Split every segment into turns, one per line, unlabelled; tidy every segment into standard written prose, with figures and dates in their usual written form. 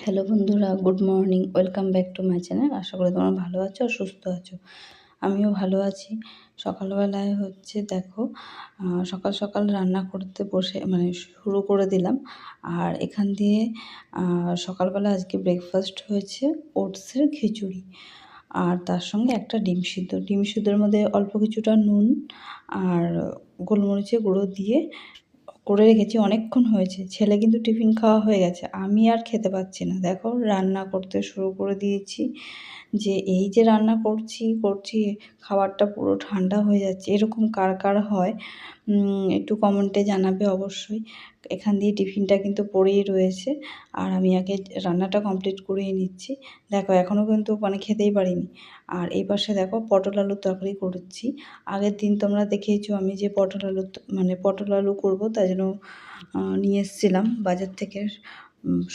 Hello বন্ধুরা, good morning. Welcome back to my channel. আশা করি তোমরা ভালো আছো আর সুস্থ আছো। আমিও ভালো আছি। সকালবেলায় দেখো, সকাল সকাল রান্না করতে বসে শুরু করে দিলাম। আর এখান দিয়ে সকালবেলা আজকে ব্রেকফাস্ট হয়েছে ওটসের খিচুড়ি, আর তার সঙ্গে একটা ডিম সিদ্ধ। ডিম সিদ্ধর মধ্যে অল্প কিছুটা নুন আর গোলমরিচের গুঁড়ো দিয়ে করে রেখেছি, অনেকক্ষণ হয়েছে। ছেলে কিন্তু টিফিন খাওয়া হয়ে গেছে, আমি আর খেতে পাচ্ছি না। দেখো, রান্না করতে শুরু করে দিয়েছি। এই যে রান্না করছি খাবারটা পুরো ঠান্ডা হয়ে যাচ্ছে। এরকম কার কার হয় একটু কমেন্টে জানাবে অবশ্যই। এখান দিয়ে টিফিনটা কিন্তু পড়েই রয়েছে, আর আমি আগে রান্নাটা কমপ্লিট করেই নিচ্ছি। দেখো, এখনও কিন্তু খেতেই পারিনি। আর এই পাশে দেখো, পটল আলুর তরকারি করছি। আগের দিন তোমরা দেখেইছো আমি যে পটল আলু করবো, তাই জন্য নিয়ে এসেছিলাম বাজার থেকে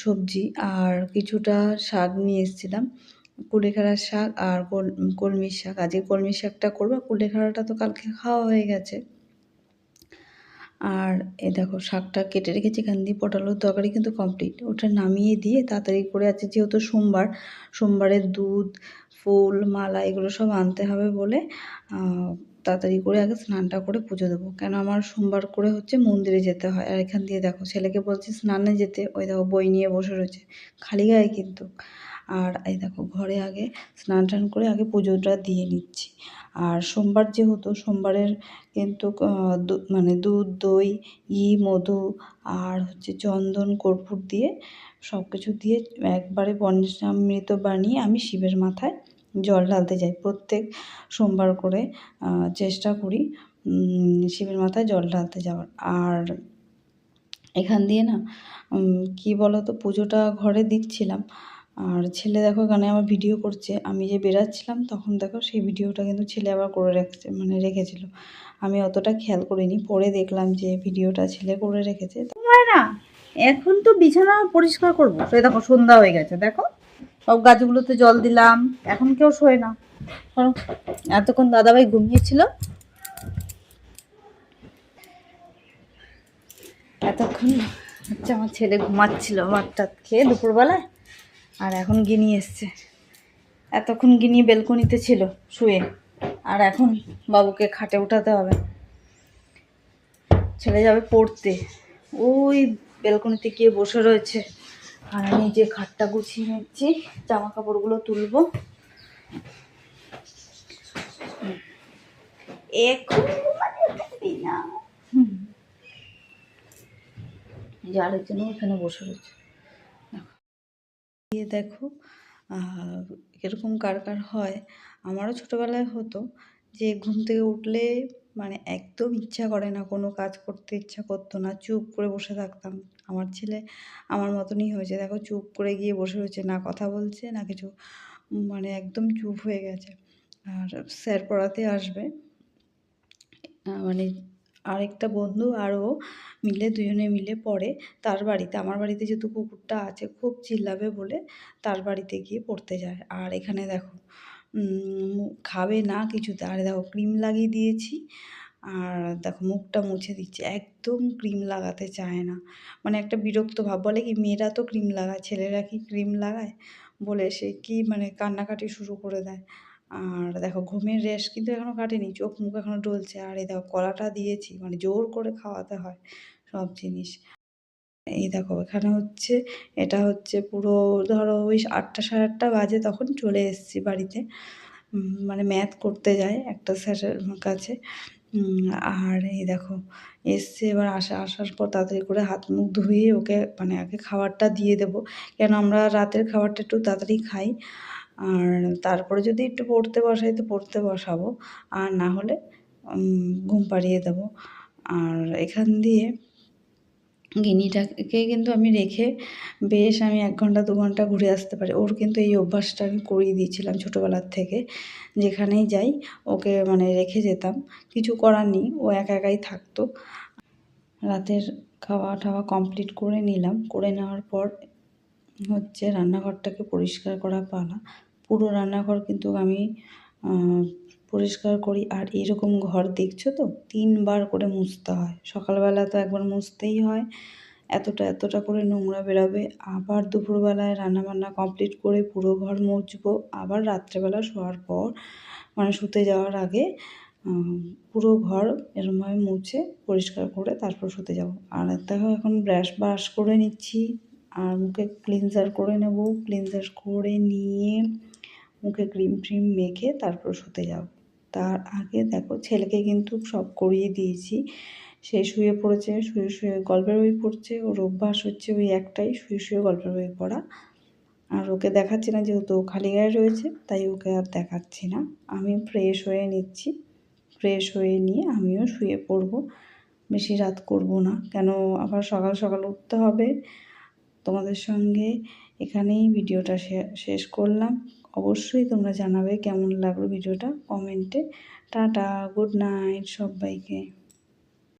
সবজি, আর কিছুটা শাক নিয়ে এসেছিলাম, কুলেখাড়ার শাক আর কলমির শাক। আজকে কলমির শাকটা করবো, কুলেখাড়াটা তো কালকে খাওয়া হয়ে গেছে। আর এই দেখো, শাকটা কেটে রেখেছি। এখান দিয়ে পটল আলুর তরকারি কিন্তু কমপ্লিট। ওটা নামিয়ে দিয়ে তাড়াতাড়ি করে আছে, যেহেতু সোমবারের দুধ, ফুল, মালা এগুলো সব আনতে হবে বলে তাড়াতাড়ি করে আগে স্নানটা করে পুজো দেবো। কেন আমার সোমবার করে মন্দিরে যেতে হয়। আর এখান দিয়ে দেখো, ছেলেকে বলছি স্নানে যেতে, ওই দেখো বই নিয়ে বসে রয়েছে, খালি গায়ে কিন্তু। আর এই দেখো, ঘরে আগে স্নান টান করে আগে পুজোটা দিয়ে নিচ্ছি। আর সোমবার যেহেতু, সোমবারের কিন্তু দুধ, দই, মধু আর চন্দন, কর্পূর দিয়ে সব কিছু দিয়ে একবারে পঞ্চামৃত বানিয়ে আমি শিবের মাথায় জল ঢালতে যাই। প্রত্যেক সোমবার করে চেষ্টা করি শিবের মাথায় জল ঢালতে যাওয়ার। আর এখান দিয়ে কি বলতো, পুজোটা ঘরে দিচ্ছিলাম, আর ছেলে দেখো এখানে আমার ভিডিও করছে। আমি যে বেরাচ্ছিলাম তখন দেখো, সেই ভিডিওটা কিন্তু ছেলে আবার করে রেখেছিল। আমি অতটা খেয়াল করিনি, পরে দেখলাম যে ভিডিওটা ছেলে করে রেখেছে।
না, এখন তো বিছানা পরিষ্কার করবো। তো দেখো, সন্ধ্যা হয়ে গেছে। দেখো, সব গাছগুলোতে জল দিলাম। এখন কেউ শোয় না। এতক্ষণ দাদাভাই ঘুমিয়েছিল, এতক্ষণ আমার ছেলে ঘুমাচ্ছিল ভাতটা খেয়ে দুপুরবেলায়। আর এখন গিনি এসছে। এতক্ষণ গিনি বেলকনিতে ছিল শুয়ে, আর এখন বাবুকে খাটে উঠাতে হবে। ছেলে যাবে পড়তে, ওই বেলকনিতে গিয়ে বসে রয়েছে। আর আমি যে খাটটা গুছিয়ে নিচ্ছি, জামা কাপড়গুলো তুলবো। এখন না, যার জন্য এখানে বসে রয়েছে।
দেখো, এরকম কার কার হয়। আমারও ছোটোবেলায় হতো যে ঘুম থেকে উঠলে একদম ইচ্ছা করে না, কোনো কাজ করতে ইচ্ছা করতো না, চুপ করে বসে থাকতাম। আমার ছেলে আমার মতনই হয়েছে। দেখো, চুপ করে গিয়ে বসে রয়েছে, না কথা বলছে না কিছু, একদম চুপ হয়ে গেছে। আর স্যার পড়াতে আসবে, আরেকটা বন্ধু আরও মিলে, দুজনে মিলে পড়ে তার বাড়িতে। আমার বাড়িতে যেহেতু কুকুরটা আছে, খুব চিল্লাবে বলে তার বাড়িতে গিয়ে পড়তে যায়। আর এখানে দেখো, খাবে না কিছুতে। আর দেখো, ক্রিম লাগিয়ে দিয়েছি, আর দেখো মুখটা মুছে দিচ্ছে। একদম ক্রিম লাগাতে চায় না, একটা বিরক্ত ভাব। বলে কি, মেয়েরা তো ক্রিম লাগায়, ছেলেরা কি ক্রিম লাগায় বলে সে কি কান্নাকাটি শুরু করে দেয়। আর দেখো, ঘুমের রেশ কিন্তু এখনও কাটেনি, চোখ মুখ এখনও ডলছে। আর এই দেখো, কলাটা দিয়েছি, জোর করে খাওয়াতে হয় সব জিনিস। এই দেখো, এখানে এটা পুরো ধরো ওই 8টা সাড়ে 8টা বাজে, তখন চলে এসেছি বাড়িতে। ম্যাথ করতে যায় একটা স্যারের কাছে। আর এই দেখো, এসছে। এবার আসার পর তাড়াতাড়ি করে হাত মুখ ধুয়ে ওকে আগে খাবারটা দিয়ে দেবো, কেন আমরা রাতের খাবারটা একটু তাড়াতাড়ি খাই। আর তারপরে যদি একটু পড়তে বসাই তো পড়তে বসাবো, আর না হলে ঘুম পাড়িয়ে দেবো। আর এখান দিয়ে গিনিটাকে কিন্তু আমি রেখে বেশ আমি 1 ঘন্টা 2 ঘন্টা ঘুরে আসতে পারি। ওর কিন্তু এই অভ্যাসটা আমি করিয়ে দিয়েছিলাম ছোটোবেলার থেকে। যেখানেই যাই ওকে রেখে যেতাম, কিছু করার নেই, ও একা একাই থাকতো। রাতের খাওয়া টাওয়া কমপ্লিট করে নিলাম। করে নেওয়ার পর রান্নাঘরটাকে পরিষ্কার করা পালা। পুরো রান্নাঘর কিন্তু আমি পরিষ্কার করি। আর এরকম ঘর দেখছো তো, 3 বার করে মুছতে হয়। সকালবেলা তো একবার মুছতেই হয়, এতটা করে নোংরা বেরোবে। আবার দুপুরবেলায় রান্নাবান্না কমপ্লিট করে পুরো ঘর মুছবো। আবার রাত্রেবেলা শোয়ার পর মানে শুতে যাওয়ার আগে পুরো ঘর এরমভাবে মুছে পরিষ্কার করে তারপর শুতে যাব। আর দেখো এখন ব্রাশ করে নিচ্ছি আর মুখে ক্লিনজার করে নেব। ক্লিনজার করে নিয়ে মুখে ক্রিম ট্রিম মেখে তারপর শুতে যাব। তার আগে দেখো ছেলেকে কিন্তু সব করিয়ে দিয়েছি। সে শুয়ে পড়েছে, শুয়ে গল্পের বই পড়ছে। ওর অভ্যাস হচ্ছে ওই একটাই, শুয়ে গল্পের বই পড়া। আর ওকে দেখাচ্ছি না যেহেতু ও খালি গায়ে রয়েছে, তাই ওকে আর দেখাচ্ছি না। আমি ফ্রেশ হয়ে নিচ্ছি। ফ্রেশ হয়ে নিয়ে আমিও শুয়ে পড়ব। বেশি রাত করব না, কেন আবার সকাল উঠতে হবে। তোমাদের সঙ্গে এখানেই ভিডিওটা শেষ করলাম। অবশ্যই তোমরা জানাবে কেমন লাগলো ভিডিওটা কমেন্টে। টাটা, গুড নাইট সবাইকে।